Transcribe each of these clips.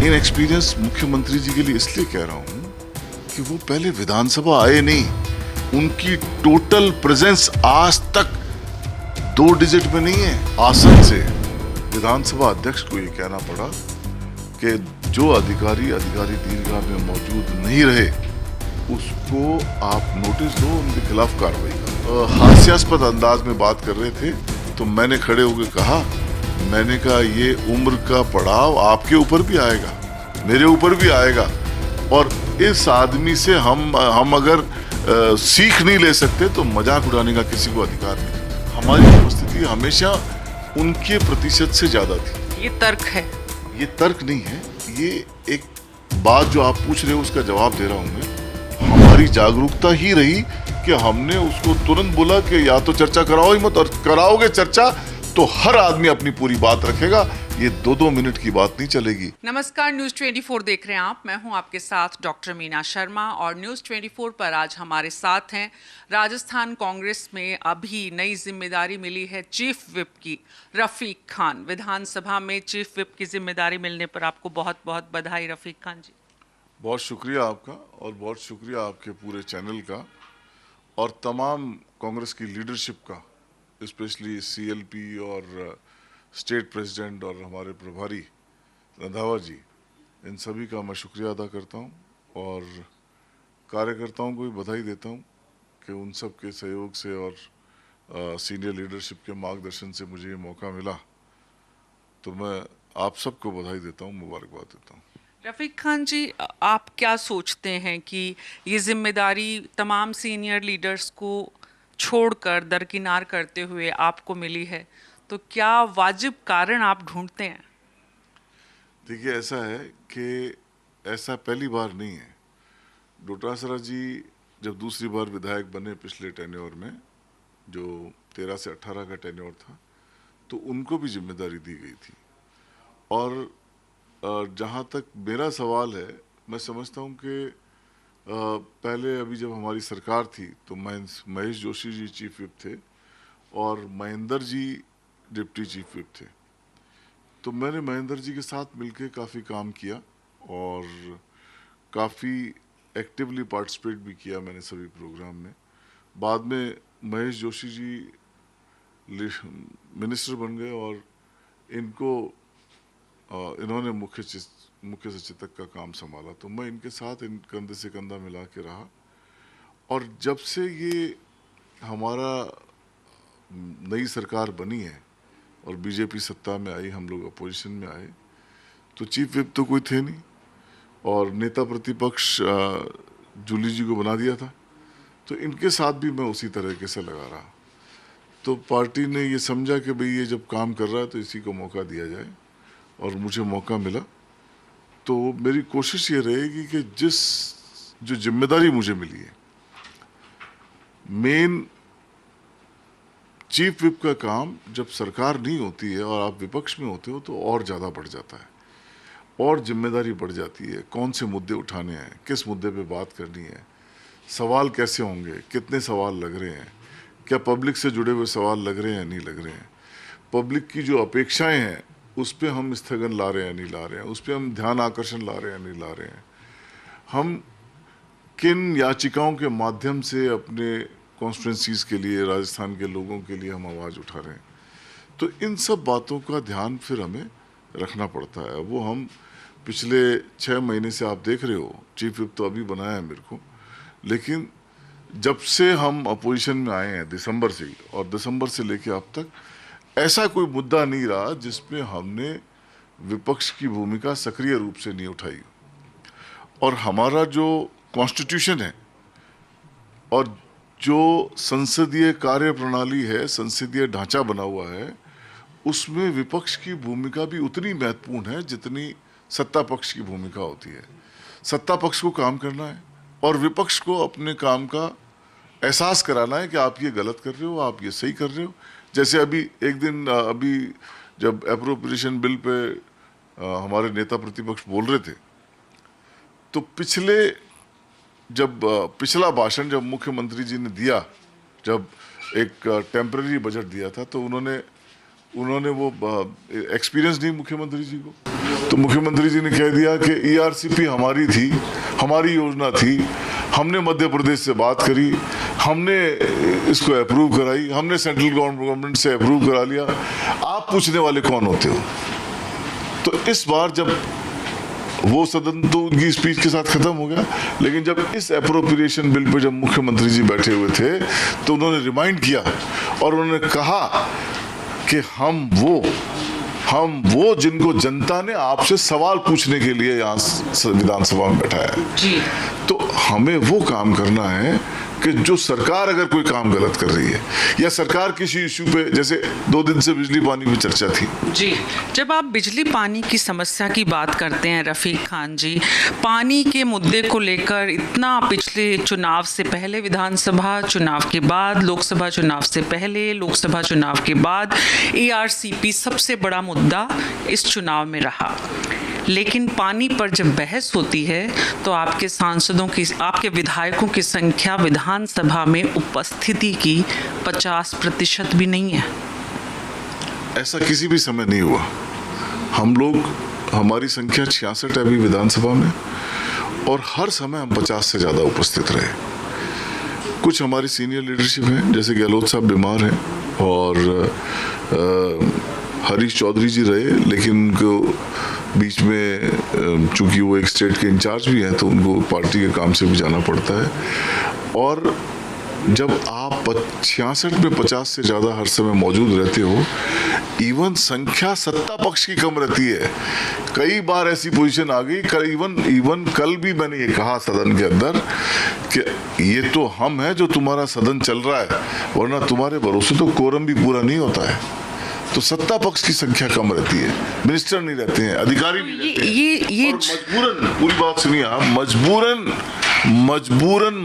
Inexperience मुख्यमंत्री जी के लिए इसलिए कह रहा हूं कि वो पहले विधानसभा आए नहीं, उनकी टोटल प्रेजेंस आज तक 2 डिजिट में नहीं है। आसन से विधानसभा अध्यक्ष को ये कहना पड़ा कि जो अधिकारी दीर्घा में मौजूद नहीं रहे उसको आप नोटिस दो, उनके खिलाफ कार्रवाई करो। हास्यास्पद अंदाज में बात कर रहे थे तो मैंने खड़े होकर कहा, मैंने कहा ये उम्र का पड़ाव आपके ऊपर भी आएगा, मेरे ऊपर भी आएगा, और इस आदमी से हम अगर सीख नहीं ले सकते तो मजाक उड़ाने का किसी को अधिकार नहीं। हमारी उपस्थिति हमेशा उनके प्रतिशत से ज्यादा थी। ये तर्क है? ये तर्क नहीं है, ये एक बात जो आप पूछ रहे हो उसका जवाब दे रहा हूं मैं। हमारी जागरूकता ही रही कि हमने उसको तुरंत बोला कि या तो चर्चा कराओ ही मत, और कराओगे चर्चा तो हर आदमी अपनी पूरी बात रखेगा, ये 2-2 मिनट की बात नहीं चलेगी। नमस्कार, न्यूज 24 देख रहे हैं आप। मैं हूं आपके साथ डॉक्टर मीना शर्मा, और न्यूज 24 पर आज हमारे साथ हैं राजस्थान कांग्रेस में अभी नई जिम्मेदारी मिली है चीफ विप की, रफीक खान। विधानसभा में चीफ विप की जिम्मेदारी मिलने पर आपको बहुत बहुत बधाई रफीक खान जी। बहुत शुक्रिया आपका, और बहुत शुक्रिया आपके पूरे चैनल का और तमाम कांग्रेस की लीडरशिप का, स्पेशली CLP और स्टेट प्रेसिडेंट और हमारे प्रभारी रंधावा जी, इन सभी का मैं शुक्रिया अदा करता हूं, और कार्यकर्ताओं को भी बधाई देता हूं कि उन सब के सहयोग से और सीनियर लीडरशिप के मार्गदर्शन से मुझे ये मौका मिला, तो मैं आप सबको बधाई देता हूं, मुबारकबाद देता हूं। रफीक खान जी, आप क्या सोचते हैं कि ये जिम्मेदारी तमाम सीनियर लीडर्स को छोड़कर दरकिनार करते हुए आपको मिली है, तो क्या वाजिब कारण आप ढूंढते हैं? देखिए, ऐसा है कि ऐसा पहली बार नहीं है। डोटासरा जी जब दूसरी बार विधायक बने पिछले टेन्योर में, जो 13 से 18 का टेन्योर था, तो उनको भी जिम्मेदारी दी गई थी। और जहाँ तक मेरा सवाल है, मैं समझता हूँ कि पहले अभी जब हमारी सरकार थी तो महेश जोशी जी चीफ विप थे और Mahendra ji deputy chief whip थे। तो मैंने महेंद्र जी के साथ मिलके काफ़ी काम किया और काफ़ी एक्टिवली पार्टिसिपेट भी किया मैंने सभी प्रोग्राम में। बाद में महेश जोशी जी मिनिस्टर बन गए और इन्होंने मुख्य सचेतक का काम संभाला, तो मैं इनके साथ कंधे से कंधा मिला के रहा। और जब से ये हमारा नई सरकार बनी है और बीजेपी सत्ता में आई, हम लोग अपोजिशन में आए, तो चीफ विप तो कोई थे नहीं और नेता प्रतिपक्ष जूली जी को बना दिया था, तो इनके साथ भी मैं उसी तरीके से लगा रहा। तो पार्टी ने ये समझा कि भाई ये जब काम कर रहा है तो इसी को मौका दिया जाए, और मुझे मौका मिला। तो मेरी कोशिश ये रहेगी कि जो जिम्मेदारी मुझे मिली है, मेन चीफ विप का काम जब सरकार नहीं होती है और आप विपक्ष में होते हो तो और ज़्यादा बढ़ जाता है और जिम्मेदारी बढ़ जाती है। कौन से मुद्दे उठाने हैं, किस मुद्दे पे बात करनी है, सवाल कैसे होंगे, कितने सवाल लग रहे हैं, क्या पब्लिक से जुड़े हुए सवाल लग रहे हैं नहीं लग रहे हैं, पब्लिक की जो अपेक्षाएं हैं उस पर हम स्थगन ला रहे हैं नहीं ला रहे हैं, उस पर हम ध्यान आकर्षण ला रहे हैं नहीं ला रहे हैं, हम किन याचिकाओं के माध्यम से अपने कॉन्स्टिट्यूंसीज के लिए, राजस्थान के लोगों के लिए हम आवाज़ उठा रहे हैं। तो इन सब बातों का ध्यान फिर हमें रखना पड़ता है। वो हम पिछले 6 महीने से आप देख रहे हो, चीफ विप तो अभी बनाया है मेरे को, लेकिन जब से हम अपोजिशन में आए हैं दिसंबर से ही, और दिसंबर से लेके अब तक ऐसा कोई मुद्दा नहीं रहा जिसमें हमने विपक्ष की भूमिका सक्रिय रूप से नहीं उठाई। और हमारा जो कॉन्स्टिट्यूशन है और जो संसदीय कार्य प्रणाली है, संसदीय ढांचा बना हुआ है, उसमें विपक्ष की भूमिका भी उतनी महत्वपूर्ण है जितनी सत्ता पक्ष की भूमिका होती है। सत्ता पक्ष को काम करना है और विपक्ष को अपने काम का एहसास कराना है कि आप ये गलत कर रहे हो, आप ये सही कर रहे हो। जैसे अभी एक दिन अभी जब एप्रोप्रिएशन बिल पे हमारे नेता प्रतिपक्ष बोल रहे थे, तो पिछला भाषण जब मुख्यमंत्री जी ने दिया, जब एक टेम्पररी बजट दिया था, तो उन्होंने वो एक्सपीरियंस नहीं मुख्यमंत्री जी को, तो मुख्यमंत्री जी ने कह दिया कि ERCP हमारी थी, हमारी योजना थी, हमने मध्य प्रदेश से बात करी, हमने इसको अप्रूव कराई, हमने सेंट्रल गवर्नमेंट से अप्रूव करा लिया, आप पूछने वाले कौन होते हो। तो इस बार जब वो सदन तो उनकी स्पीच के साथ खत्म हो गया, लेकिन जब इस अप्रोप्रिएशन बिल पे जब मुख्यमंत्री जी बैठे हुए थे तो उन्होंने रिमाइंड किया और उन्होंने कहा कि हम वो जिनको जनता ने आपसे सवाल पूछने के लिए यहाँ विधानसभा में बैठाया है जी। तो हमें वो काम करना है कि जो सरकार अगर कोई काम गलत कर रही है या सरकार किसी इश्यू पे, जैसे 2 दिन से बिजली पानी पे चर्चा थी जी, जब आप बिजली पानी की समस्या की बात करते हैं रफीक खान जी, पानी के मुद्दे को लेकर इतना पिछले चुनाव से पहले, विधानसभा चुनाव के बाद, लोकसभा चुनाव से पहले, लोकसभा चुनाव के बाद ERCP सबसे बड़ा मुद्दा इस चुनाव में रहा। लेकिन पानी पर जब बहस होती है तो आपके सांसदों की, आपके विधायकों की संख्या विधानसभा में उपस्थिति की 50% भी नहीं है। ऐसा किसी भी समय नहीं हुआ। हमारी संख्या 66 है अभी विधानसभा में और हर समय हम 50 से ज़्यादा उपस्थित रहे। कुछ हमारी सीनियर लीडरशिप है, जैसे गहलोत साहब बीमार हैं और हरीश चौधरी जी रहे, लेकिन उनको बीच में चूंकि वो एक स्टेट के इंचार्ज भी हैं तो उनको पार्टी के काम से भी जाना पड़ता है। और जब आप 66 में 50 से ज़्यादा हर समय मौजूद रहते हो, इवन संख्या सत्ता पक्ष की कम रहती है। कई बार ऐसी पोजीशन आ गई, इवन कल भी मैंने ये कहा सदन के अंदर कि ये तो हम हैं जो तुम्हारा सदन चल रहा है, वरना तुम्हारे भरोसे तो कोरम भी पूरा नहीं होता है। तो सत्ता पक्ष की संख्या कम रहती है, मिनिस्टर नहीं रहते हैं, अधिकारी नहीं रहते हैं। ये और मजबूरन, पूरी बात सुनिए आप,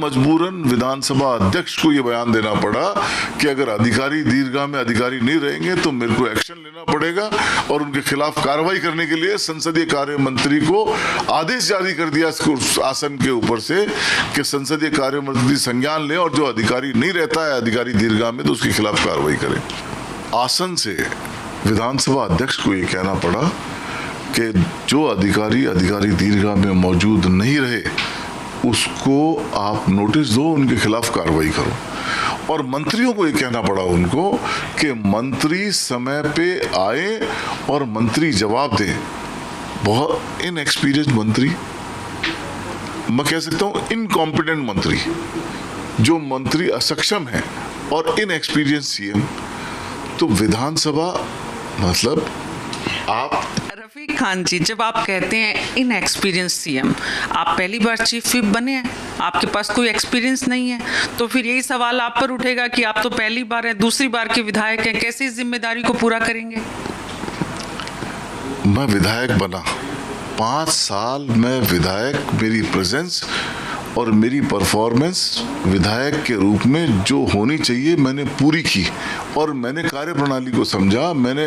मजबूरन विधानसभा अध्यक्ष को ये बयान देना पड़ा कि अगर अधिकारी दीर्घा में अधिकारी नहीं रहेंगे तो मेरे को एक्शन लेना पड़ेगा और उनके खिलाफ कार्रवाई करने के लिए संसदीय कार्य मंत्री को आदेश जारी कर दिया आसन के ऊपर से कि संसदीय कार्य मंत्री संज्ञान ले और जो अधिकारी नहीं रहता है अधिकारी दीर्घा में तो उसके खिलाफ कार्रवाई करें। आसन से विधानसभा अध्यक्ष को ये कहना पड़ा कि जो अधिकारी दीर्घा में मौजूद नहीं रहे उसको आप नोटिस दो, उनके खिलाफ कार्रवाई करो। और मंत्रियों को ये कहना पड़ा उनको कि मंत्री समय पे आए और मंत्री जवाब दें। बहुत इनएक्सपीरियंस मंत्री, मैं कह सकता हूँ इनकॉम्पिटेंट मंत्री, जो मंत्री असक्षम है और इनएक्सपीरियंस CM, तो विधानसभा मतलब आप। रफीक खान जी, जब आप कहते हैं इनएक्सपीरियंस CM, आप पहली बार चीफ विप बने हैं, आपके पास कोई एक्सपीरियंस नहीं है, तो फिर यही सवाल आप पर उठेगा कि आप तो पहली बार हैं, दूसरी बार के विधायक हैं, कैसे इस जिम्मेदारी को पूरा करेंगे? मैं विधायक बना 5 साल में विधायक, मेरी प्रेजेंस और मेरी परफॉर्मेंस विधायक के रूप में जो होनी चाहिए मैंने पूरी की और मैंने कार्य प्रणाली को समझा, मैंने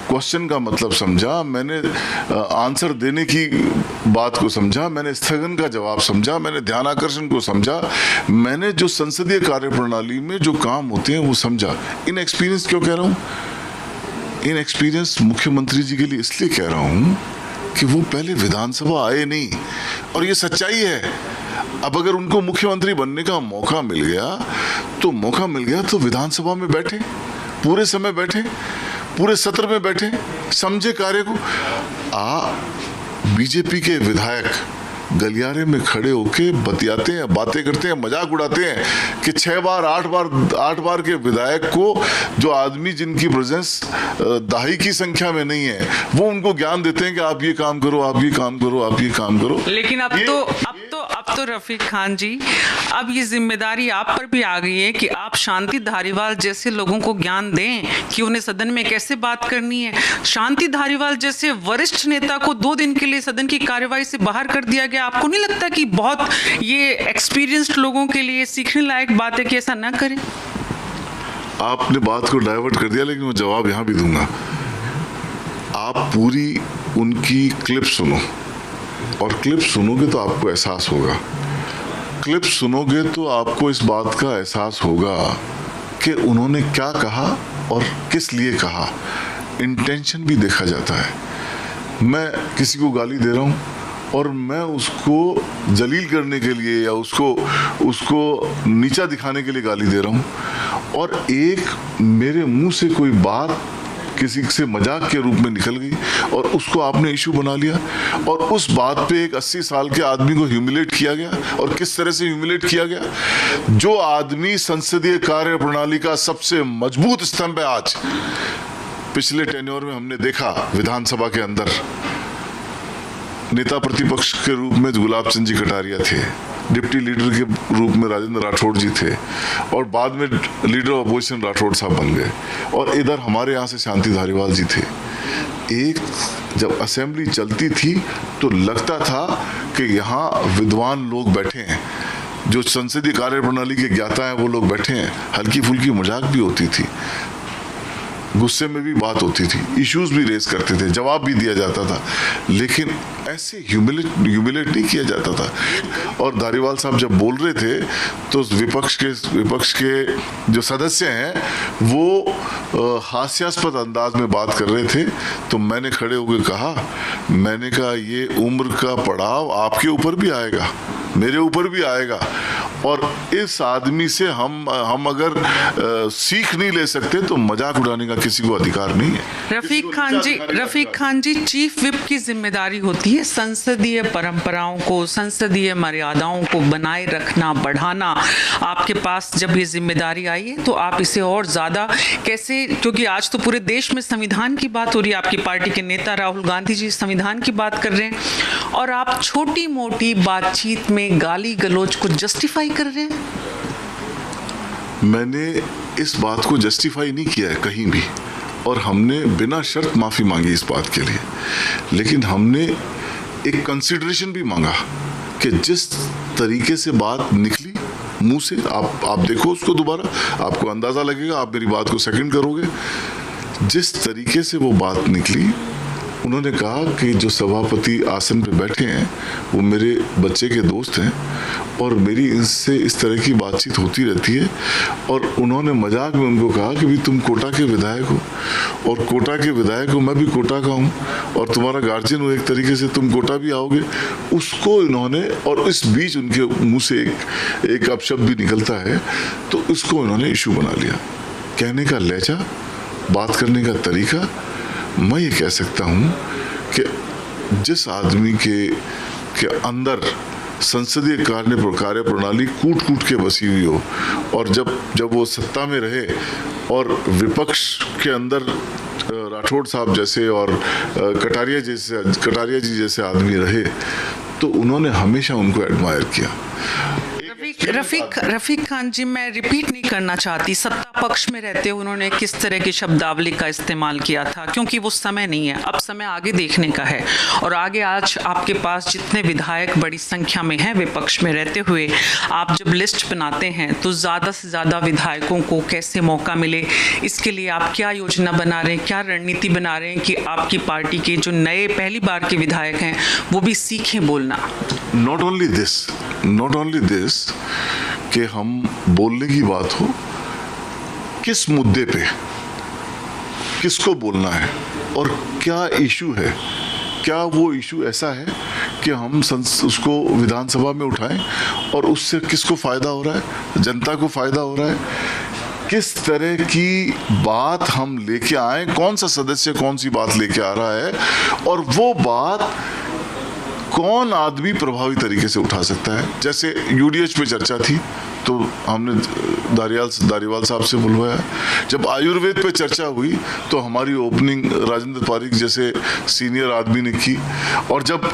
क्वेश्चन का मतलब समझा, मैंने आंसर देने की बात को समझा, मैंने स्थगन का जवाब समझा, मैंने ध्यान आकर्षण को समझा, मैंने जो संसदीय कार्य प्रणाली में जो काम होते हैं वो समझा। इनएक्सपीरियंस क्यों कह रहा हूँ? इनएक्सपीरियंस मुख्यमंत्री जी के लिए इसलिए कह रहा हूँ कि वो पहले विधानसभा आए नहीं, और ये सच्चाई है। अब अगर उनको मुख्यमंत्री बनने का मौका मिल गया तो विधानसभा में बैठे, पूरे समय बैठे, पूरे सत्र में बैठे, समझे कार्य को। बीजेपी के विधायक गलियारे में खड़े होके बतियाते हैं, बातें करते हैं, मजाक उड़ाते हैं कि 6 बार 8 बार के विधायक को, जो आदमी जिनकी प्रेजेंस दहाई की संख्या में नहीं है, वो उनको ज्ञान देते हैं कि आप ये काम करो, आप ये काम करो, आप ये काम करो। लेकिन अब तो रफीक खान जी, अब ये जिम्मेदारी आप पर भी आ गई है कि आप शांति धारीवाल जैसे लोगों को ज्ञान दें कि उन्हें सदन में कैसे बात करनी है। शांति धारीवाल जैसे वरिष्ठ नेता को 2 दिन के लिए सदन की कार्यवाही से बाहर कर दिया गया। आपको नहीं लगता कि बहुत ये एक्सपीरियंस्ड लोगों के लिए सीखने लायक बात है कि ऐसा ना करें? आपने बात को डाइवर्ट कर दिया, लेकिन मैं जवाब यहां भी दूंगा। आप पूरी उनकी क्लिप सुनो, और क्लिप सुनोगे तो आपको एहसास होगा, क्लिप सुनोगे तो आपको इस बात का एहसास होगा कि उन्होंने क्या कहा और किस लिए कहा। इंटेंशन भी देखा जाता है। मैं किसी को गाली दे रहा हूँ और मैं उसको जलील करने के लिए या उसको नीचा दिखाने के लिए गाली दे रहा हूँ, और एक मेरे मुंह से कोई बात किसी से मजाक के रूप में निकल गई और उसको आपने इशू बना लिया, और उस बात पे एक 80 साल के आदमी को ह्यूमिलेट किया गया। और किस तरह से ह्यूमिलेट किया गया? जो आदमी संसदीय कार्य प्रणाली का सबसे मजबूत स्तंभ है, आज पिछले टेन्योर में हमने देखा विधानसभा के अंदर नेता प्रतिपक्ष के रूप में गुलाब चंद जी कटारिया थे, डिप्टी लीडर के रूप में राजेंद्र राठौड़ जी थे, और बाद में लीडर ऑफ अपोजिशन राठौड़ साहब बन गए, और इधर हमारे यहाँ से शांति धारीवाल जी थे। एक जब असेंबली चलती थी तो लगता था कि यहाँ विद्वान लोग बैठे हैं, जो संसदीय कार्य प्रणाली के ज्ञाता हैं वो लोग बैठे हैं। हल्की फुल्की मजाक भी होती थी, गुस्से में भी बात होती थी, इश्यूज भी रेस करते थे, जवाब भी दिया जाता था, लेकिन ऐसे ह्यूमिलेट नहीं किया जाता था। और धारीवाल साहब जब बोल रहे थे तो विपक्ष के जो सदस्य हैं वो हास्यास्पद अंदाज में बात कर रहे थे, तो मैंने खड़े होकर कहा, मैंने कहा ये उम्र का पड़ाव आपके ऊपर भी आएगा, मेरे ऊपर भी आएगा, और इस आदमी से हम अगर सीख नहीं ले सकते तो मजाक उड़ाने का किसी को अधिकार नहीं है। रफीक खान जी, चीफ विप की जिम्मेदारी होती है संसदीय परंपराओं को, संसदीय मर्यादाओं को बनाए रखना, बढ़ाना। आपके पास जब ये जिम्मेदारी आई है तो आप इसे और ज्यादा कैसे, क्योंकि आज तो पूरे देश में संविधान की बात हो रही है, आपकी पार्टी के नेता राहुल गांधी जी संविधान की बात कर रहे हैं, और आप छोटी मोटी बातचीत में गाली गलौज को जस्टिफाई कर रहे हैं। मैंने इस बात को जस्टिफाई नहीं किया है कहीं भी, और हमने बिना शर्त माफी मांगी इस बात के लिए, लेकिन हमने एक कंसिडरेशन भी मांगा कि जिस तरीके से बात निकली मुंह से, आप देखो उसको दोबारा, आपको अंदाजा लगेगा, आप मेरी बात को सेकंड करोगे। जिस तरीके से वो बात निकली, उन्होंने कहा कि जो सभापति आसन पे बैठे हैं वो मेरे बच्चे के दोस्त हैं और मेरी इनसे इस तरह की बातचीत होती रहती है, और उन्होंने मजाक में उनको कहा कि भी तुम कोटा के विधायक हो, और कोटा के विधायक हो, मैं भी कोटा का हूँ, और तुम्हारा गार्जियन हो एक तरीके से, तुम कोटा भी आओगे। उसको इन्होंने, और इस बीच उनके मुंह से एक अपशब्द भी निकलता है, तो इसको इन्होंने इशू बना लिया। कहने का लहजा, बात करने का तरीका, मैं ये कह सकता हूँ कि जिस आदमी के अंदर संसदीय कार्य प्रणाली कूट कूट के बसी हुई हो, और जब वो सत्ता में रहे और विपक्ष के अंदर राठौड़ साहब जैसे और कटारिया जी जैसे आदमी रहे, तो उन्होंने हमेशा उनको एडमायर किया। रफीक खान जी, मैं रिपीट नहीं करना चाहती सत्ता पक्ष में रहते हुए उन्होंने किस तरह की शब्दावली का इस्तेमाल किया था, क्योंकि वो समय नहीं है, अब समय आगे देखने का है। और आगे आज आपके पास जितने विधायक बड़ी संख्या में हैं विपक्ष में रहते हुए, आप जब लिस्ट बनाते हैं तो ज़्यादा से ज़्यादा विधायकों को कैसे मौका मिले, इसके लिए आप क्या योजना बना रहे हैं, क्या रणनीति बना रहे हैं कि आपकी पार्टी के जो नए पहली बार के विधायक हैं वो भी सीखें बोलना? नॉट ओनली दिस कि हम बोलने की बात हो, किस मुद्दे पे किसको बोलना है और क्या इशू है, क्या वो इशू ऐसा है कि हम उसको विधानसभा में उठाएं और उससे किसको फायदा हो रहा है, जनता को फायदा हो रहा है, किस तरह की बात हम लेके आए, कौन सा सदस्य कौन सी बात लेके आ रहा है, और वो बात कौन आदमी प्रभावी तरीके से उठा सकता है। जैसे यूडीएच पे चर्चा थी तो हमने धारीवाल साहब से बुलवाया, जब आयुर्वेद पे चर्चा हुई तो हमारी ओपनिंग राजेंद्र पारिक जैसे सीनियर आदमी ने की, और जब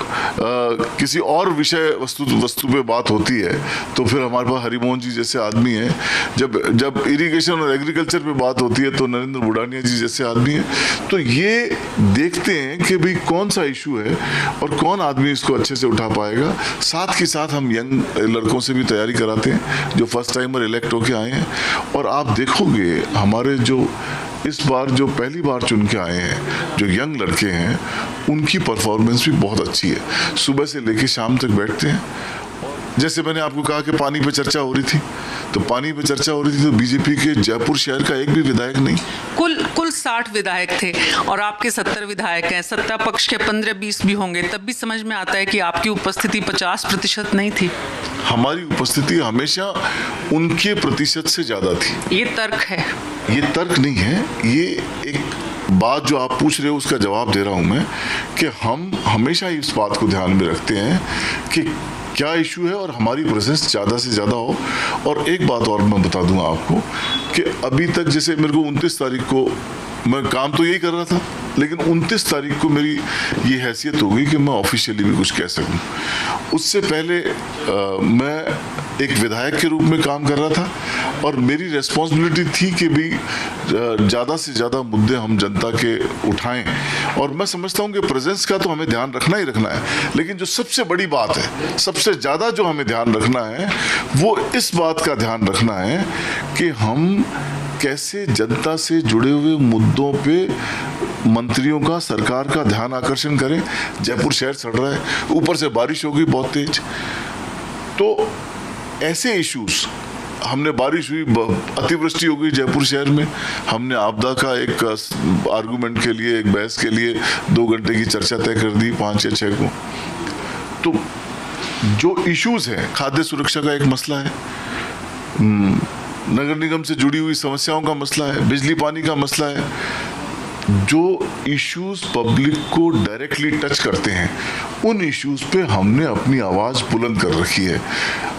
किसी और विषय वस्तु पे बात होती है तो फिर हमारे पास हरिमोहन जी जैसे आदमी हैं, जब इरिगेशन और एग्रीकल्चर पे बात होती है तो नरेंद्र बुढ़ानिया जी जैसे आदमी हैं। तो ये देखते हैं कि भाई कौन सा इशू है और कौन आदमी इसको अच्छे से उठा पाएगा। साथ के साथ हम यंग लड़कों से भी तैयारी कराते हैं जो फर्स्ट टाइमर इलेक्ट होके आए हैं, और आप देखोगे हमारे जो इस बार जो पहली बार चुन के आए हैं जो यंग लड़के हैं, उनकी परफॉर्मेंस भी बहुत अच्छी है, सुबह से लेकर शाम तक बैठते हैं। जैसे मैंने आपको कहा कि पानी पे चर्चा हो रही थी तो पानी पे चर्चा हो रही थी तो बीजेपी के जयपुर शहर का एक भी विधायक नहीं। कुल 60 विधायक थे और आपके 70 विधायक हैं, सत्ता पक्ष के 15-20 भी होंगे, तब भी समझ में आता है कि आपकी उपस्थिति 50% नहीं थी। हमारी उपस्थिति हमेशा उनके प्रतिशत से ज्यादा थी। ये तर्क है? ये तर्क नहीं है, ये एक बात जो आप पूछ रहे हो उसका जवाब दे रहा हूं मैं, कि हम हमेशा इस बात को ध्यान में रखते हैं कि क्या इशू है और हमारी प्रेजेंस ज़्यादा से ज़्यादा हो। और एक बात और मैं बता दूंगा आपको कि अभी तक जैसे मेरे को 29 तारीख को, मैं काम तो यही कर रहा था, लेकिन 29 तारीख को मेरी ये हैसियत हो गई कि मैं ऑफिशियली भी कुछ कह सकूं। उससे पहले मैं एक विधायक के रूप में काम कर रहा था और मेरी रिस्पॉन्सिबिलिटी थी कि भी ज़्यादा से ज़्यादा मुद्दे हम जनता के उठाएं। और मैं समझता हूं कि प्रेजेंस का तो हमें ध्यान रखना ही रखना है, लेकिन जो सबसे बड़ी बात है, सबसे ज़्यादा जो हमें ध्यान रखना है, वो इस बात का ध्यान रखना है कि हम कैसे जनता से जुड़े हुए मुद्दों पे मंत्रियों का, सरकार का ध्यान आकर्षण करें। जयपुर शहर सड़ रहा है, ऊपर से बारिश हो गई बहुत तेज, तो ऐसे इश्यूज, हमने बारिश हुई, अतिवृष्टि हो गई जयपुर शहर में, हमने आपदा का एक आर्गुमेंट के लिए, एक बहस के लिए 2 घंटे की चर्चा तय कर दी 5 या 6 को। तो जो इश्यूज हैं, खाद्य सुरक्षा का एक मसला है, नगर निगम से जुड़ी हुई समस्याओं का मसला है, बिजली पानी का मसला है, जो इश्यूज पब्लिक को डायरेक्टली टच करते हैं, उन इश्यूज पे हमने अपनी आवाज़ बुलंद कर रखी है।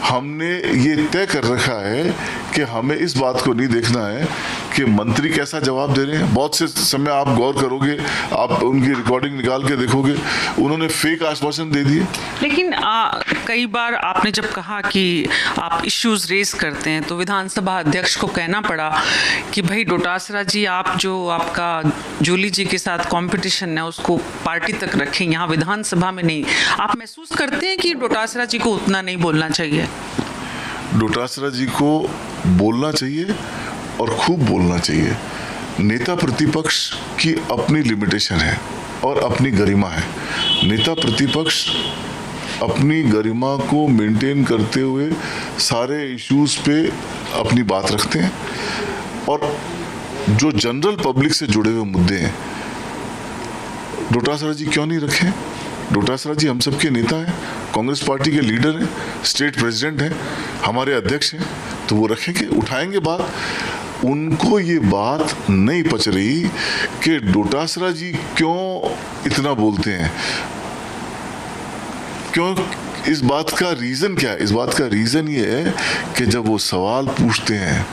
हमने ये तय कर रखा है कि हमें इस बात को नहीं देखना है कि मंत्री कैसा जवाब दे रहे हैं। बहुत से समय आप गौर करोगे, आप उनकी रिकॉर्डिंग निकाल के देखोगे, उन्होंने फेक आश्वासन दे दिए। लेकिन कई बार आपने जब कहा कि आप इश्यूज रेज करते हैं तो विधानसभा अध्यक्ष को कहना पड़ा कि भाई डोटासरा जी, आप जो आपका जूली जी के साथ कंपटीशन है उसको पार्टी तक रखें, यहाँ विधानसभा में नहीं। आप महसूस करते हैं कि डोटासरा जी को उतना नहीं बोलना चाहिए? डोटासरा जी को बोलना चाहिए और खूब बोलना चाहिए। नेता प्रतिपक्ष की अपनी लिमिटेशन है और अपनी गरिमा है। नेता प्रतिपक्ष अपनी गरिमा को मेंटेन करते हुए सारे इश्यूज पे अपनी बात रखते हैं, और जो जनरल पब्लिक से जुड़े हुए मुद्दे हैं, डोटासरा जी क्यों नहीं रखें? डोटासरा जी हम सबके नेता हैं, कांग्रेस पार्टी के लीडर हैं, स्टेट प्रेसिडेंट हैं, हमारे अध्यक्ष हैं, तो वो रखेंगे, उठाएंगे बात। उनको ये बात नहीं पच रही कि डोटासरा जी क्यों इतना बोलते हैं, क्यों, इस बात का रीजन क्या है? इस बात का रीजन ये है कि जब वो सवाल पूछते हैं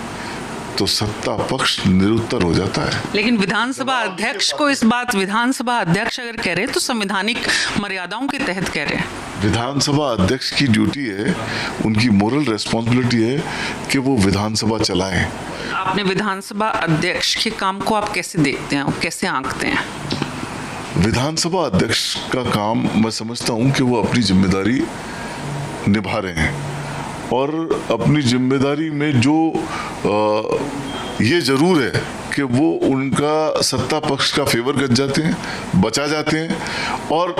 तो सत्ता पक्ष निरुत्तर हो जाता है। लेकिन विधानसभा अध्यक्ष को इस बात, विधानसभा अध्यक्ष अगर कह रहे हैं तो संवैधानिक मर्यादाओं के तहत कह रहे हैं। विधानसभा अध्यक्ष की ड्यूटी है, उनकी मोरल रिस्पॉन्सिबिलिटी है कि वो विधानसभा चलाएं। आपने विधानसभा अध्यक्ष के काम को आप कैसे देखते हैं, कैसे आंकते हैं? विधानसभा अध्यक्ष का काम मैं समझता हूं कि वो अपनी जिम्मेदारी निभा रहे हैं, और अपनी जिम्मेदारी में जो ये जरूर है कि वो उनका सत्ता पक्ष का फेवर कर जाते हैं, बचा जाते हैं। और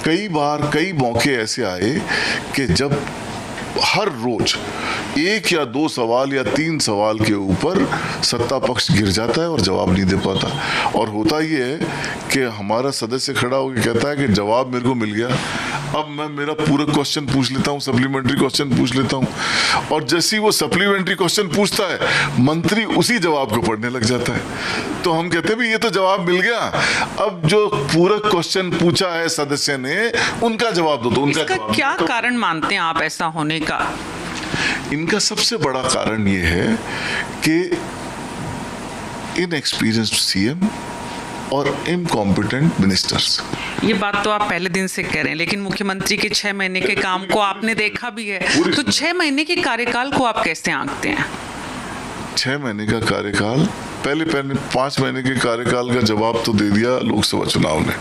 कई बार कई मौके ऐसे आए कि जब हर रोज 1 या 2 सवाल या 3 सवाल के ऊपर सत्ता पक्ष गिर जाता है और जवाब नहीं दे पाता। और होता ये है कि हमारा सदस्य खड़ा होकर कहता है कि जवाब मेरे को मिल गया, अब मैं मेरा पूरा क्वेश्चन पूछ लेता हूँ, सप्लीमेंट्री क्वेश्चन पूछ लेता हूँ। और जैसे ही वो सप्लीमेंट्री क्वेश्चन पूछता है, मंत्री उसी जवाब को पढ़ने लग जाता है। तो हम कहते हैं भी ये तो जवाब मिल गया, अब जो पूरा क्वेश्चन पूछा है सदस्य ने, उनका जवाब दो। तो उनका इसका क्या कारण मानते हैं आप ऐसा होने का? इनका सबसे बड़ा कारण ये है कि इनएक्सपीरियंस्ड सीएम और इनकॉम्पिटेंट मिनिस्टर्स। ये बात तो आप पहले दिन से कह रहे हैं, लेकिन मुख्यमंत्री के 6 महीने के काम को आपने देखा भी है, तो 6 महीने के कार्यकाल को आप कैसे आंकते हैं? 6 महीने का कार्यकाल, पहले 5 महीने के कार्यकाल का जवाब तो दे दिया लोकसभा चुनाव ने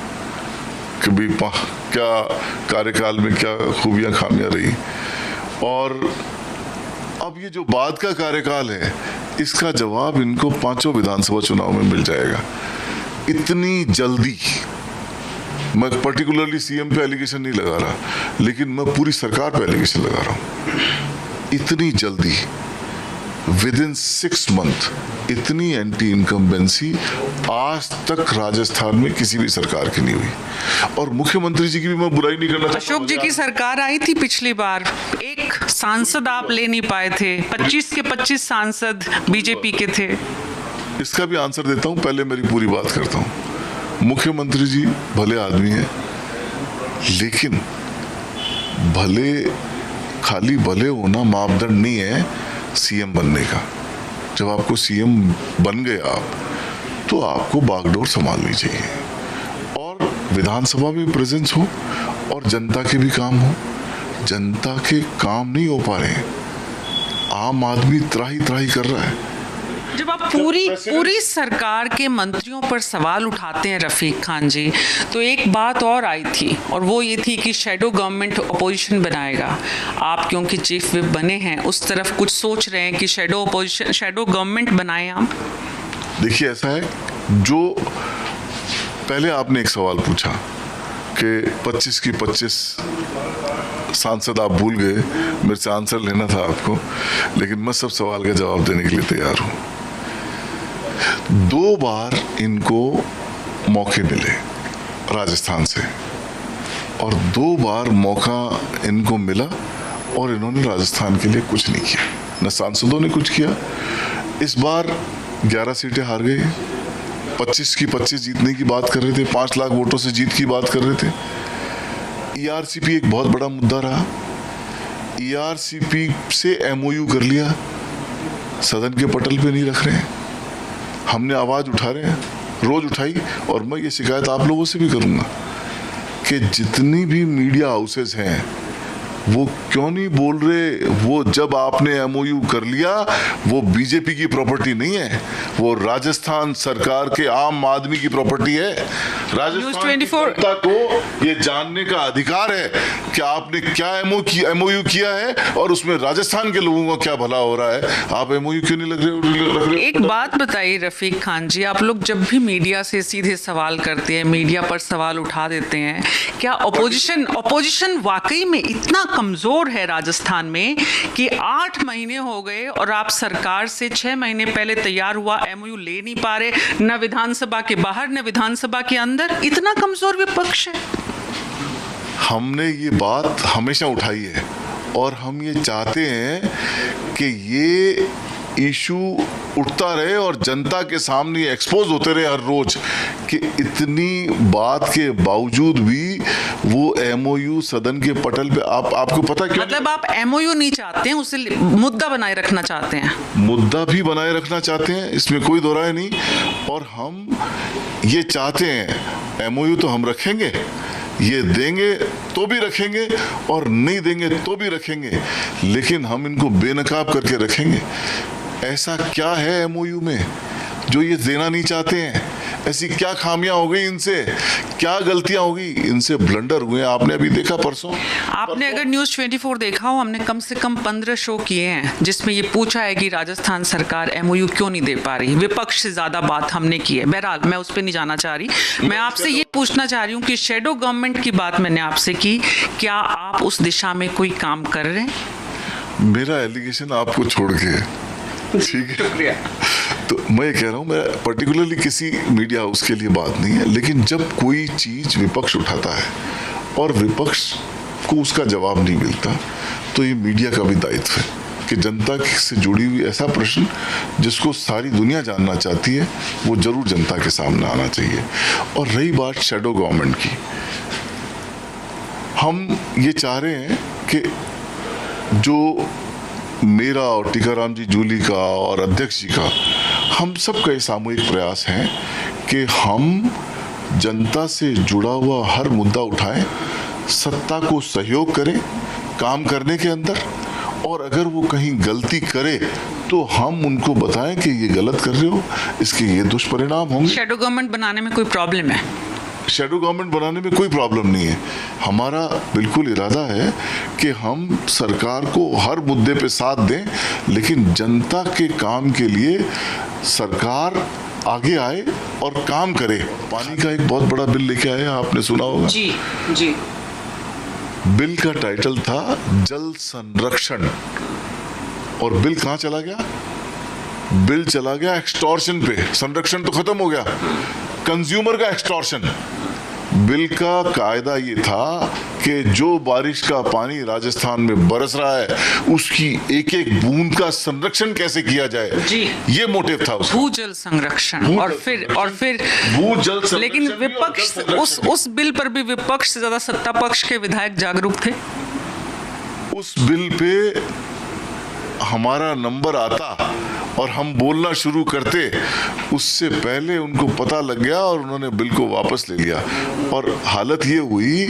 कि भाई क्या कार्यकाल में क्या खूबियां खामियां रही। और अब ये जो बाद का कार्यकाल है, इसका जवाब इनको 5 विधानसभा चुनाव में मिल जाएगा। इतनी जल्दी, मैं पर्टिकुलरली सीएम पे एलिगेशन नहीं लगा रहा, लेकिन मैं पूरी सरकार पे एलिगेशन लगा रहा हूँ। इतनी जल्दी विद इन 6 मंथ इतनी एंटी इनकम्बेंसी आज तक राजस्थान में किसी भी सरकार की नहीं हुई। और मुख्यमंत्री जी की भी मैं बुराई नहीं करना चाहता। अशोक जी की सरकार आई थी पिछली बार, एक सांसद आप ले नहीं पाए थे, 25 के 25 सांसद बीजेपी के थे। इसका भी आंसर देता हूं, पहले मेरी पूरी बात करता हूं। मुख्यमंत्री जी भले आदमी हैं, लेकिन भले खाली भले होना मापदंड नहीं है सीएम बनने का। जब आपको सीएम बन गए आप, तो आपको बागडोर संभालनी चाहिए और विधानसभा में प्रेजेंस हो और जनता के भी काम हो। जनता के काम नहीं हो पा रहे, आम आदमी त्राही त्राही कर रहा है। जब आप पूरी सरकार के मंत्रियों पर सवाल उठाते हैं रफीक खान जी, तो एक बात और आई थी और वो ये थी कि शैडो गवर्नमेंट अपोजिशन बनाएगा। आप क्योंकि चीफ विप बने हैं, उस तरफ कुछ सोच रहे हैं कि शैडो गवर्नमेंट बनाएं आप? देखिए, ऐसा है, जो पहले आपने एक सवाल पूछा कि 25 की 25 सांसद आप भूल गए, मेरे से आंसर लेना था आपको, लेकिन मैं सब सवाल का जवाब देने के लिए तैयार हूं। 2 बार इनको मौके मिले राजस्थान से और 2 बार मौका इनको मिला और इन्होंने राजस्थान के लिए कुछ नहीं किया, न सांसदों ने कुछ किया। इस बार 11 सीटें हार गए, 25 की 25 जीतने की बात कर रहे थे, 5 लाख वोटों से जीत की बात कर रहे थे। ईआरसीपी एक बहुत बड़ा मुद्दा रहा, ईआरसीपी से एमओयू कर लिया, सदन के पटल पे नहीं रख रहे हैं। हमने आवाज उठा रहे हैं, रोज उठाई, और मैं ये शिकायत आप लोगों से भी करूंगा कि जितनी भी मीडिया हाउसेस हैं वो क्यों नहीं बोल रहे, वो जब आपने एमओयू कर लिया, वो बीजेपी की प्रॉपर्टी नहीं है, वो राजस्थान सरकार के आम आदमी की प्रॉपर्टी है। राजस्थान की जनता को ये जानने का अधिकार है कि आपने क्या एमओयू किया है और उसमें राजस्थान के लोगों का क्या भला हो रहा है। आप एमओयू क्यों नहीं रख रहे? एक बात बताइए रफीक खान जी, आप लोग जब भी मीडिया से सीधे सवाल करते हैं, मीडिया पर सवाल उठा देते हैं, क्या अपोजिशन वाकई में इतना कमजोर है राजस्थान में कि 8 महीने हो गए और आप सरकार से 6 महीने पहले तैयार हुआ एमओयू ले नहीं पा रहे, न विधानसभा के बाहर न विधानसभा के अंदर? इतना कमजोर विपक्ष है। हमने ये बात हमेशा उठाई है और हम ये चाहते हैं कि ये इशू उठता रहे और जनता के सामने एक्सपोज होते रहे हर रोज कि इतनी बात के बावजूद भी वो एमओयू सदन के पटल पे आपको पता क्यों? मतलब आप एमओयू नहीं चाहते हैं, उसे मुद्दा बनाए रखना चाहते हैं? मुद्दा भी बनाए रखना चाहते हैं, इसमें कोई दो राय नहीं। और हम ये चाहते हैं एमओयू तो हम रखेंगे, ये देंगे तो भी रखेंगे और नहीं देंगे तो भी रखेंगे, लेकिन हम इनको बेनकाब करके रखेंगे। ऐसा क्या है एमओयू में जो ये देना नहीं चाहते हैं? ऐसी क्या खामियां हो गई इनसे, क्या गलतियां हो गई इनसे? ब्लंडर हुए, आपने अभी देखा परसों आपने अगर न्यूज़ 24 देखा हो, हमने कम से कम 15 शो किए हैं जिसमें ये पूछा है कि राजस्थान सरकार एमओयू क्यों नहीं दे पा रही। विपक्ष से ज्यादा बात हमने की है। बहरहाल मैं उस पर नहीं जाना चाह रही। मैं आपसे ये पूछना चाह रही हूँ कि शैडो गवर्नमेंट की बात मैंने आपसे की, क्या आप उस दिशा में कोई काम कर रहे हैं? मेरा एलिगेशन आपको छोड़ के, ठीक है, शुक्रिया। तो मैं ये कह रहा हूँ, मेरा पर्टिकुलरली किसी मीडिया हाउस के लिए बात नहीं है, लेकिन जब कोई चीज़ विपक्ष उठाता है और विपक्ष को उसका जवाब नहीं मिलता, तो ये मीडिया का भी दायित्व है कि जनता से जुड़ी हुई ऐसा प्रश्न जिसको सारी दुनिया जानना चाहती है, वो जरूर जनता के सामने आना चाहिए। और रही बात शैडो गवर्नमेंट की, हम ये चाह रहे हैं कि जो मेरा और टीकाराम जी जूली का और अध्यक्ष जी का, हम सब का सामूहिक प्रयास है कि हम जनता से जुड़ा हुआ हर मुद्दा उठाएं, सत्ता को सहयोग करें काम करने के अंदर, और अगर वो कहीं गलती करे तो हम उनको बताएं कि ये गलत कर रहे हो, इसके ये दुष्परिणाम होंगे। शैडो गवर्नमेंट बनाने में कोई प्रॉब्लम है? शैडो गवर्नमेंट बनाने में कोई प्रॉब्लम नहीं है। हमारा बिल्कुल इरादा है कि हम सरकार को हर मुद्दे पे साथ दें, लेकिन जनता के काम के लिए सरकार आगे आए और काम करे। पानी का एक बहुत बड़ा बिल लेके आए, आपने सुना होगा। जी जी। बिल का टाइटल था जल संरक्षण, और बिल कहाँ चला गया? बिल चला गया एक्सटॉर्शन पे, संरक्षण तो खत्म हो गया, कंज्यूमर का एक्सटॉर्शन। बिल का कायदा ये था कि जो बारिश का पानी राजस्थान में बरस रहा है उसकी एक एक बूंद का संरक्षण कैसे किया जाए, जी, ये मोटिव था उसका। भूजल संरक्षण। और फिर भूजल संरक्षण। लेकिन विपक्ष उस बिल पर भी विपक्ष से ज्यादा सत्ता पक्ष के विधायक जागरूक थे। उस बिल पे हमारा नंबर आता और हम बोलना शुरू करते, उससे पहले उनको पता लग गया और उन्होंने बिल को वापस ले लिया। और हालत ये हुई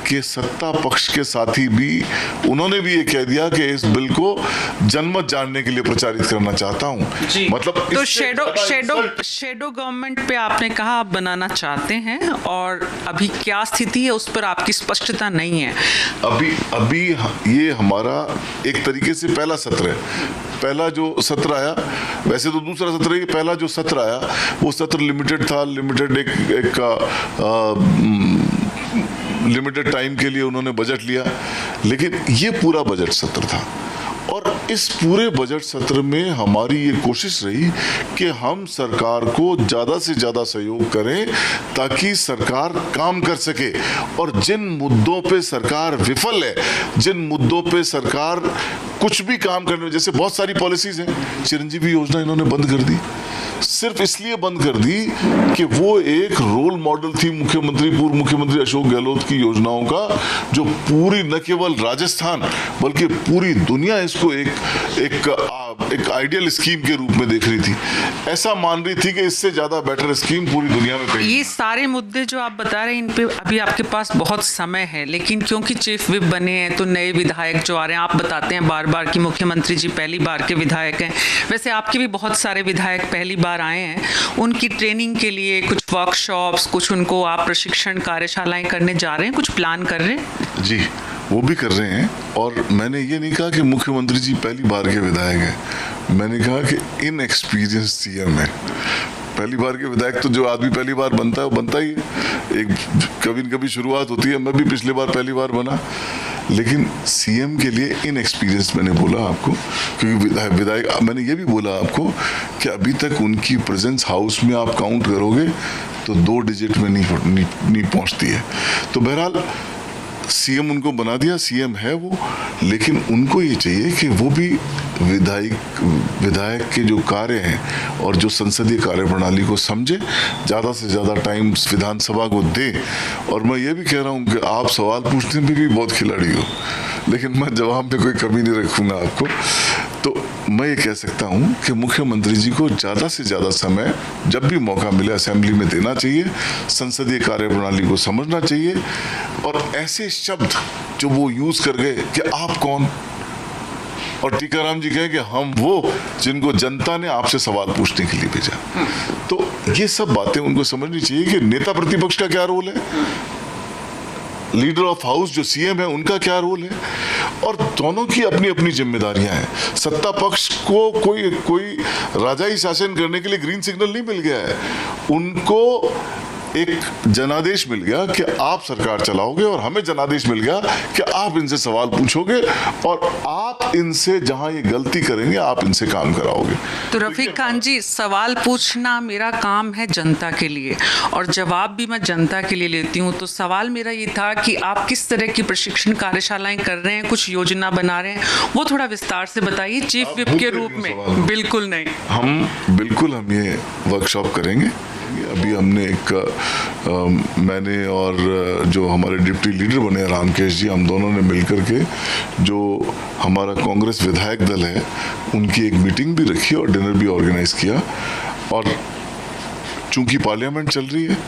कि सत्ता पक्ष के साथी भी, उन्होंने भी ये कह दिया कि इस बिल को जनमत जानने के लिए प्रचारित करना चाहता हूँ। मतलब तो शेडो गवर्नमेंट पे आपने कहा आप बनाना चाहते हैं, और अभी क्या स्थिति है उस पर आपकी स्पष्टता नहीं है। अभी ये हमारा एक तरीके से पहला सत्र है। पहला जो सत्र आया, वैसे तो दूसरा सत्र है, पहला जो सत्र आया वो सत्र लिमिटेड था। लिमिटेड टाइम के लिए उन्होंने बजट लिया, लेकिन ये पूरा बजट सत्र था। और इस पूरे बजट सत्र में हमारी ये कोशिश रही कि हम सरकार को ज़्यादा से ज़्यादा सहयोग करें ताकि सरकार काम कर सके। और जिन मुद्दों पे सरकार विफल है, जिन मुद्दों पे सरकार कुछ भी काम करने, जैसे बहुत सारी पॉलिसीज हैं, चिरंजीवी योजना इन्होंने बंद कर दी, सिर्फ इसलिए बंद कर दी कि वो एक रोल मॉडल थी पूर्व मुख्यमंत्री अशोक गहलोत की योजनाओं का, जो पूरी न केवल राजस्थान बल्कि पूरी दुनिया इसको एक आइडियल स्कीम के रूप में देख रही थी। ऐसा मान रही थी कि इससे ज्यादा बेटर स्कीम पूरी दुनिया में कहीं। ये सारे मुद्दे जो आप बता रहे हैं, इन पे अभी आपके पास बहुत समय है, लेकिन क्योंकि चीफ विप बने हैं तो नए विधायक जो आ रहे हैं, आप बताते हैं बार बार कि मुख्यमंत्री जी पहली बार के विधायक हैं। वैसे आपके भी बहुत सारे विधायक पहली बार आए हैं, उनकी ट्रेनिंग के लिए कुछ वर्कशॉप्स, कुछ उनको आप प्रशिक्षण कार्यशालाएं करने जा रहे हैं, कुछ प्लान कर रहे हैं? जी, वो भी कर रहे हैं। और मैंने ये नहीं कहा कि मुख्यमंत्री जी पहली बार के विधायक हैं, मैंने कहा कि इनएक्सपीरियंस सीएम है। पहली बार के विधायक तो जो आदमी पहली बार बनता है वो बनता ही है, एक कभी न कभी शुरुआत होती है। मैं भी पिछले बार पहली बार बना, लेकिन सीएम के लिए इनएक्सपीरियंस मैंने बोला आपको, क्योंकि विधायक मैंने ये भी बोला आपको कि अभी तक उनकी प्रेजेंस हाउस में आप काउंट करोगे तो 2 डिजिट में नहीं पहुंचती है। तो बहरहाल सीएम उनको बना दिया, सीएम है वो, लेकिन उनको ये चाहिए कि वो भी विधायक के जो कार्य हैं और जो संसदीय कार्य प्रणाली को समझे, ज़्यादा से ज़्यादा टाइम विधानसभा को दे। और मैं ये भी कह रहा हूँ कि आप सवाल पूछने में भी बहुत खिलाड़ी हो, लेकिन मैं जवाब में कोई कमी नहीं रखूँगा आपको। तो मैं ये कह सकता हूँ कि मुख्यमंत्री जी को ज़्यादा से ज़्यादा समय जब भी मौका मिले असेंबली में देना चाहिए, संसदीय कार्य प्रणाली को समझना चाहिए। और ऐसे शब्द जो वो यूज़ कर गए कि आप कौन, और टीकाराम जी कहे कि हम वो जिनको जनता ने आपसे सवाल पूछने के लिए भेजा, तो ये सब बातें उनको समझनी चाहिए कि नेता प्रतिपक्ष का क्या रोल है, लीडर ऑफ हाउस जो सीएम है उनका क्या रोल है, और दोनों की अपनी अपनी जिम्मेदारियां हैं। सत्ता पक्ष को कोई राजाई शासन करने के लिए ग्रीन सिग्नल नहीं मिल गया है, उनको एक जनादेश मिल गया कि आप सरकार चलाओगे, और हमें जनादेश मिल गया कि आप इनसे सवाल पूछोगे और आप इनसे जहां ये गलती करेंगे आप इनसे काम कराओगे। तो रफीक खान जी, सवाल पूछना मेरा काम है जनता के लिए, और जवाब भी मैं जनता के लिए लेती हूँ। तो सवाल मेरा ये था कि आप किस तरह की प्रशिक्षण कार्यशालाएं कर रहे हैं, कुछ योजना बना रहे हैं, वो थोड़ा विस्तार से बताइए चीफ विप के रूप में। बिल्कुल नहीं, हम ये वर्कशॉप करेंगे। अभी हमने मैंने और जो हमारे डिप्टी लीडर बने रामकेश जी, हम दोनों ने मिलकर के जो हमारा कांग्रेस विधायक दल है उनकी एक मीटिंग भी रखी और डिनर भी ऑर्गेनाइज किया। और चूंकि पार्लियामेंट चल रही है,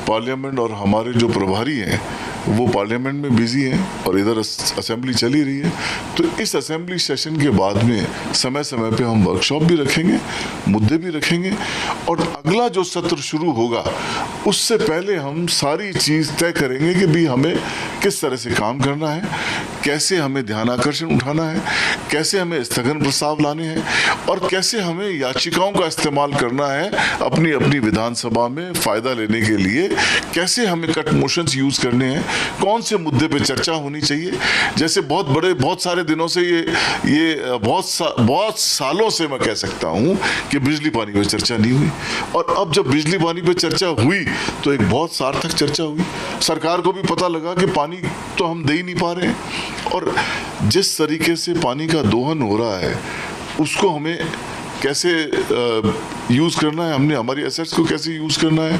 पार्लियामेंट और हमारे जो प्रभारी हैं वो पार्लियामेंट में बिजी हैं और इधर असेंबली चल ही रही है, तो इस असेंबली सेशन के बाद में समय समय पे हम वर्कशॉप भी रखेंगे, मुद्दे भी रखेंगे, और अगला जो सत्र शुरू होगा उससे पहले हम सारी चीज़ तय करेंगे कि भी हमें किस तरह से काम करना है, कैसे हमें ध्यानाकर्षण उठाना है, कैसे हमें स्थगन प्रस्ताव लाने हैं और कैसे हमें याचिकाओं का इस्तेमाल करना है अपनी अपनी विधानसभा में फायदा लेने के लिए, कैसे हमें कट मोशंस यूज करने हैं, कौन से मुद्दे पे चर्चा होनी चाहिए। जैसे बहुत सारे दिनों से ये बहुत सालों से मैं कह सकता हूं कि बिजली पानी पे चर्चा नहीं हुई, और अब जब बिजली पानी पे चर्चा हुई तो एक बहुत सार्थक चर्चा हुई। सरकार को भी पता लगा कि पानी तो हम दे ही नहीं पा रहे हैं, और जिस तरीके से पानी का दोहन हो रहा है उसको हमें कैसे यूज़ करना है, हमने हमारी एसेट्स को कैसे यूज़ करना है।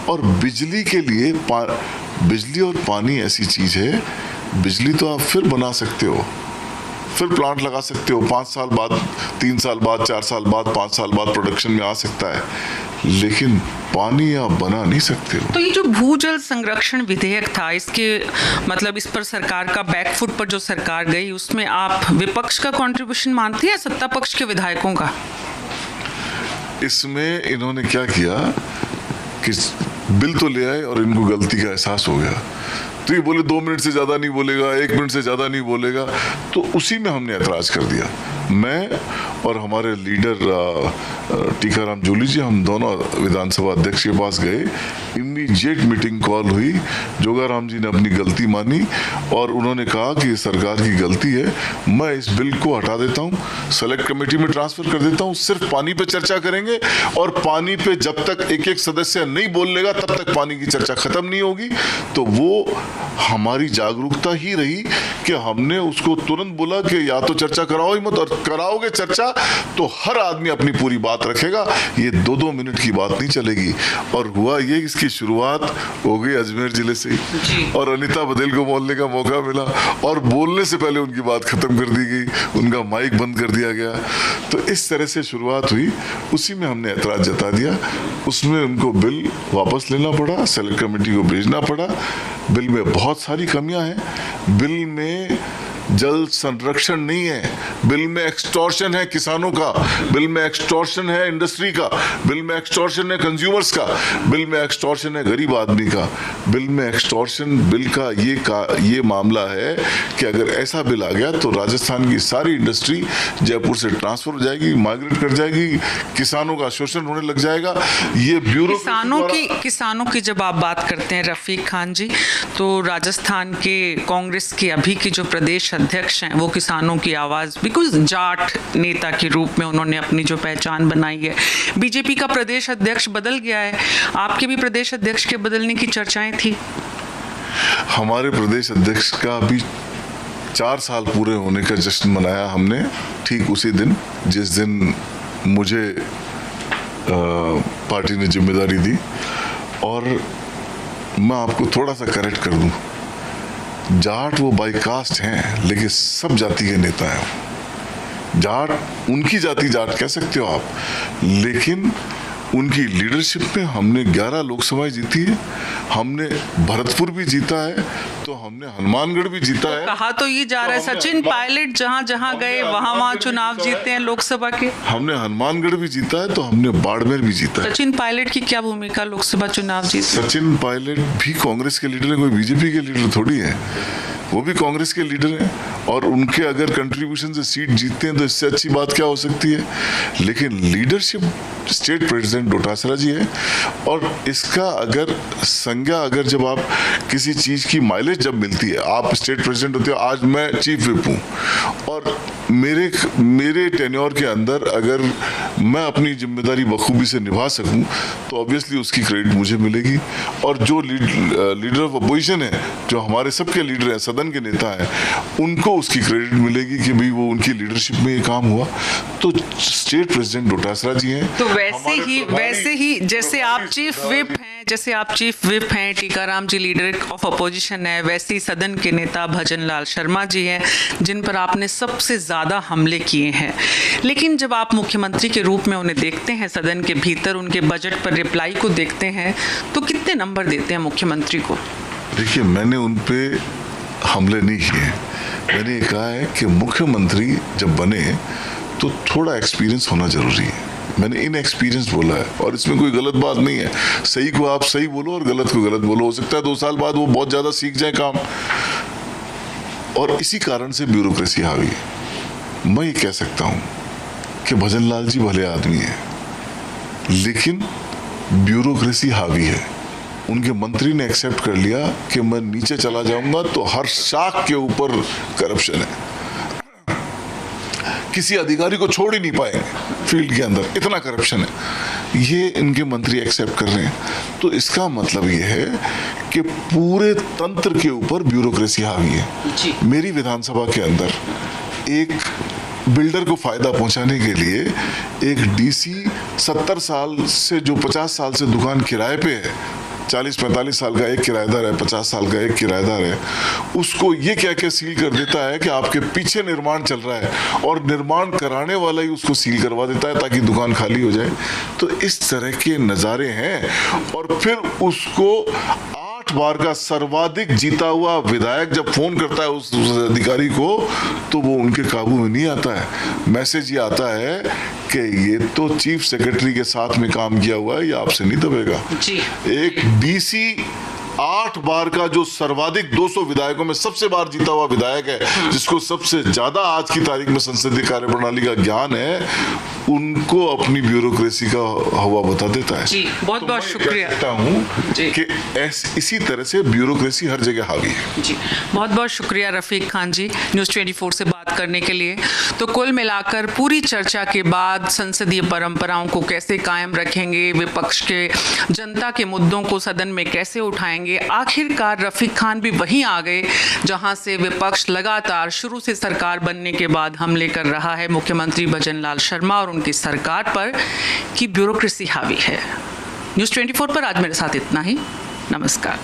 और बिजली के लिए बिजली और पानी ऐसी चीज़ है, बिजली तो आप फिर बना सकते हो, फिर प्लांट लगा सकते हो, 5 साल बाद, 3 साल बाद, 4 साल बाद, 5 साल बाद प्रोडक्शन में आ सकता है, लेकिन पानी आप बना नहीं सकते हो। तो ये जो भूजल संरक्षण विधेयक था, इसके मतलब इस पर सरकार का बैकफुट पर जो सरकार गई, उसमें आप विपक्ष का कंट्रीब्यूशन मानती है या सत्ता पक्ष के विधायकों का? इसमें इन्होंने क्या किया कि बिल तो ले आए और इनको गलती का एहसास हो गया, तो ये बोले 2 मिनट से ज़्यादा नहीं बोलेगा, 1 मिनट से ज़्यादा नहीं बोलेगा, तो उसी में हमने ऐतराज़ कर दिया। मैं और हमारे लीडर टीकाराम जूली जी, हम दोनों विधानसभा अध्यक्ष के पास गए, इमीडिएट मीटिंग कॉल हुई, जोगाराम जी ने अपनी गलती मानी और उन्होंने कहा कि सरकार की गलती है, मैं इस बिल को हटा देता हूँ, सेलेक्ट कमेटी में ट्रांसफर कर देता हूँ, सिर्फ पानी पे चर्चा करेंगे और पानी पे जब तक एक एक सदस्य नहीं बोल लेगा तब तक पानी की चर्चा खत्म नहीं होगी। तो वो हमारी जागरूकता ही रही कि हमने उसको तुरंत बोला कि या तो चर्चा कराओ ही मत, और कराओगे चर्चा तो हर आदमी अपनी पूरी बात रखेगा, ये 2-2 मिनट की बात नहीं चलेगी। और हुआ ये, इसकी शुरुआत हो गई अजमेर जिले से ही, और अनीता बदेल को बोलने का मौका मिला और बोलने से पहले उनकी बात खत्म कर दी गई, उनका माइक बंद कर दिया गया। तो इस तरह से शुरुआत हुई, उसी में हमने ऐतराज जता दिया, उसमें उनको बिल वापस लेना पड़ा, सेलेक्ट कमेटी को भेजना पड़ा। बिल में बहुत सारी कमियां हैं, बिल में जल संरक्षण नहीं है, बिल में एक्सटॉर्शन है किसानों का, बिल में एक्सटॉर्शन है इंडस्ट्री का, बिल में एक्सटॉर्शन है कंज्यूमर्स का, बिल में एक्सटॉर्शन है गरीब आदमी का। बिल में एक्सटॉर्शन बिल का ये मामला है कि अगर ऐसा बिल आ गया तो राजस्थान की सारी इंडस्ट्री जयपुर से ट्रांसफर हो जाएगी, माइग्रेट कर जाएगी, किसानों का शोषण होने लग जाएगा। ये ब्यूरो किसानों की जब आप बात करते हैं रफीक खान जी, तो राजस्थान के कांग्रेस के अभी की जो प्रदेश अध्यक्ष हैं वो किसानों की आवाज, बिकॉज जाट नेता के रूप में उन्होंने अपनी जो पहचान बनाई है। बीजेपी का प्रदेश अध्यक्ष बदल गया है, आपके भी प्रदेश अध्यक्ष के बदलने की चर्चाएं थी। हमारे प्रदेश अध्यक्ष का अभी 4 साल पूरे होने का जश्न मनाया हमने, ठीक उसी दिन जिस दिन मुझे पार्टी ने जिम्मेदारी दी। और मैं आपको थोड़ा सा करेक्ट कर दूं, जाट वो बाई कास्ट हैं लेकिन सब जाति के नेता हैं। जाट उनकी जाति जाट कह सकते हो आप, लेकिन उनकी लीडरशिप में हमने 11 लोकसभाएं जीती है, हमने भरतपुर भी जीता है, तो हमने हनुमानगढ़ भी जीता है। कहा तो ये जा रहा है सचिन पायलट जहां जहां गए वहां चुनाव जीते हैं लोकसभा के। हमने हनुमानगढ़ भी जीता है, तो हमने बाड़मेर भी जीता है। सचिन पायलट की क्या भूमिका लोकसभा चुनाव जीत? सचिन पायलट भी कांग्रेस के लीडर है, कोई बीजेपी के लीडर थोड़ी है, वो भी कांग्रेस के लीडर हैं, और उनके अगर कंट्रीब्यूशन से सीट जीतते हैं तो इससे अच्छी बात क्या हो सकती है। लेकिन लीडरशिप स्टेट प्रेसिडेंट डोटासरा जी है, और इसका अगर संज्ञा, अगर जब आप किसी चीज़ की माइलेज जब मिलती है, आप स्टेट प्रेसिडेंट होते हो, आज मैं चीफ विप हूँ, और मेरे टेन्योर के अंदर अगर मैं अपनी जिम्मेदारी बखूबी से निभा सकूं तो ऑब्वियसली उसकी क्रेडिट मुझे मिलेगी। और जो लीडर ऑफ अपोजिशन है, जो हमारे सबके लीडर हैं, सदन के नेता हैं, उनको उसकी क्रेडिट मिलेगी कि भाई वो उनकी लीडरशिप में ये काम हुआ। तो स्टेट प्रेसिडेंट डोटासरा जी हैं। तो वैसे ही जैसे आप चीफ विप हैं, टीकाराम जी लीडर ऑफ अपोजिशन है, वैसे ही सदन के नेता भजनलाल शर्मा जी हैं, जिन पर आपने सबसे ज़्यादा हमले किए हैं। लेकिन जब आप मुख्यमंत्री के रूप में उन्हें देखते हैं सदन के भीतर, उनके बजट पर रिप्लाई को देखते हैं, तो कितने नंबर देते हैं मुख्यमंत्री को? देखिए, मैंने उन पे हमले नहीं किए, मैंने ये कहा है कि मुख्यमंत्री जब बने तो थोड़ा एक्सपीरियंस होना जरूरी है। मैंने इनएक्सपीरियंस बोला है, और इसमें कोई गलत बात नहीं है। सही को आप सही बोलो और गलत को गलत बोलो। हो सकता है 2 साल बाद वो बहुत ज़्यादा सीख जाए काम, और इसी कारण से ब्यूरोक्रेसी हावी है। मैं ये कह सकता हूं कि भजन लाल जी भले आदमी है, लेकिन ब्यूरोक्रेसी हावी है। उनके मंत्री ने एक्सेप्ट कर लिया कि मैं नीचे चला जाऊंगा तो हर शाख के ऊपर करप्शन है, किसी अधिकारी को छोड़ ही नहीं पाएंगे फील्ड के अंदर, इतना करप्शन है। ये इनके मंत्री एक्सेप्ट कर रहे हैं, तो इसका मतलब ये है कि पूरे तंत्र के ऊपर ब्यूरोक्रेसी हावी है। मेरी विधानसभा के अंदर एक बिल्डर को फायदा पहुंचाने के लिए एक डीसी 70 साल से, जो 50 साल से दुकान किराए पे है, 40-45 साल का एक किराएदार है, 50 साल का एक किराएदार है, उसको ये क्या क्या सील कर देता है कि आपके पीछे निर्माण चल रहा है, और निर्माण कराने वाला ही उसको सील करवा देता है ताकि दुकान खाली हो जाए। तो इस तरह के नज़ारे हैं। और फिर उसको 8 बार का सर्वाधिक जीता हुआ विधायक जब फोन करता है उस अधिकारी को, तो वो उनके काबू में नहीं आता है। मैसेज ये आता है कि ये तो चीफ सेक्रेटरी के साथ में काम किया हुआ है, ये आपसे नहीं दबेगा। एक डीसी 8 बार का, जो सर्वाधिक 200 विधायकों में सबसे बार जीता हुआ विधायक है, जिसको सबसे ज्यादा आज की तारीख में संसदीय कार्यप्रणाली का ज्ञान है, उनको अपनी ब्यूरोक्रेसी का हवा बता देता है। जी, बहुत बहुत शुक्रिया। कहता हूं कि इसी तरह से ब्यूरोक्रेसी हर जगह हावी है। जी, बहुत बहुत शुक्रिया रफीक खान जी, न्यूज़ 24 से बात करने के लिए। तो कुल मिलाकर पूरी चर्चा के बाद संसदीय परंपराओं को कैसे कायम रखेंगे, विपक्ष के जनता के मुद्दों को सदन में कैसे उठाएंगे, आखिरकार रफीक खान भी वहीं आ गए जहां से विपक्ष लगातार शुरू से सरकार बनने के बाद हमले कर रहा है मुख्यमंत्री भजन लाल शर्मा और उनकी सरकार पर कि ब्यूरोक्रेसी हावी है। न्यूज़ 24 पर आज मेरे साथ इतना ही। नमस्कार।